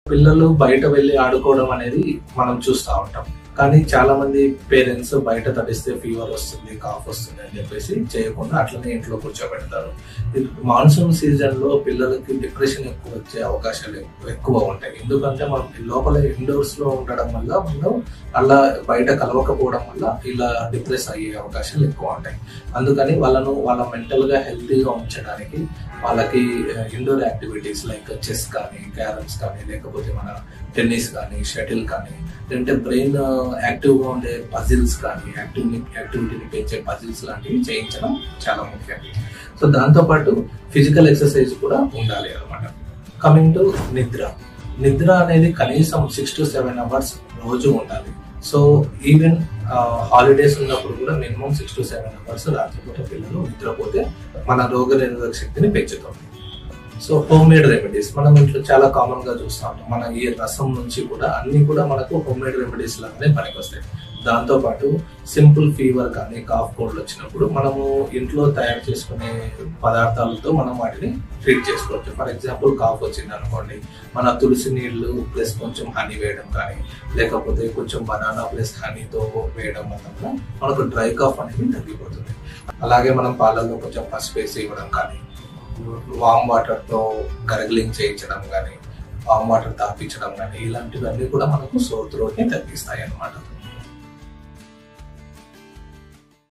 పిల్లలు బయట వెళ్ళి ఆడుకోవడం అనేది మనం చూస్తూ ఉంటాం. కానీ చాలా మంది పేరెంట్స్ బయట తడిస్తే ఫీవర్ వస్తుంది, కాఫ్ వస్తుంది అని చెప్పేసి చేయకుండా అట్లనే ఇంట్లో కూర్చోబెడతారు. మాన్సూన్ సీజన్ లో పిల్లలకి డిప్రెషన్ ఎక్కువ వచ్చే అవకాశాలు ఎక్కువ ఉంటాయి. ఎందుకంటే మనం లోపల ఇండోర్స్ లో ఉండడం వల్ల మనం అలా బయట కలవకపోవడం వల్ల ఇలా డిప్రెస్ అయ్యే అవకాశాలు ఎక్కువ ఉంటాయి. అందుకని వాళ్ళ మెంటల్ గా హెల్తీగా ఉంచడానికి వాళ్ళకి ఇండోర్ యాక్టివిటీస్ లైక్ చెస్ కానీ, క్యారమ్స్ కానీ, లేకపోతే మన టెన్నిస్ కానీ, షటిల్ కానీ, లేదంటే బ్రెయిన్ యాక్టివ్ గా ఉండే పజిల్స్ కానీ, యాక్టివిటీని పెంచే పజిల్స్ లాంటివి చేయించడం చాలా ముఖ్యం. సో దాంతో పాటు ఫిజికల్ ఎక్సర్సైజ్ కూడా ఉండాలి అనమాట. కమింగ్ టు నిద్ర అనేది కనీసం 6 to 7 hours రోజు ఉండాలి. సో ఈవెన్ హాలిడేస్ ఉన్నప్పుడు కూడా మినిమం 6 to 7 hours రాత్రిపూట పిల్లలు నిద్రపోతే మన రోగనిరోధక శక్తిని పెంచుతుంది. సో హోమ్ మేడ్ రెమెడీస్ మనం ఇంట్లో చాలా కామన్ గా చూస్తూ ఉంటాం. మన ఈ రసం నుంచి కూడా అన్ని కూడా మనకు హోమ్ మేడ్ రెమెడీస్ లాగానే పనికొస్తాయి. దాంతో పాటు సింపుల్ ఫీవర్ కానీ, కాఫ్ కోల్డ్ వచ్చినప్పుడు మనము ఇంట్లో తయారు చేసుకునే పదార్థాలతో మనం వాటిని ట్రీట్ చేసుకోవచ్చు. ఫర్ ఎగ్జాంపుల్ కాఫ్ వచ్చింది అనుకోండి, మన తులసి నీళ్లు ప్లస్ కొంచెం హనీ వేయడం కానీ, లేకపోతే కొంచెం బనానా ప్లస్ హనీతో వేయడం వల్ల మనకు డ్రై కాఫ్ అనేది తగ్గిపోతుంది. అలాగే మనం పాలల్లో కొంచెం పసుపు వేసి ఇవ్వడం కానీ, వామ్ వాటర్ తో గర్గ్లింగ్ చేయించడం కానీ, వామ్ వాటర్ తాపించడం కానీ, ఇలాంటివన్నీ కూడా మనకు సోర్ త్రోట్ ని తగ్గిస్తాయి అన్నమాట.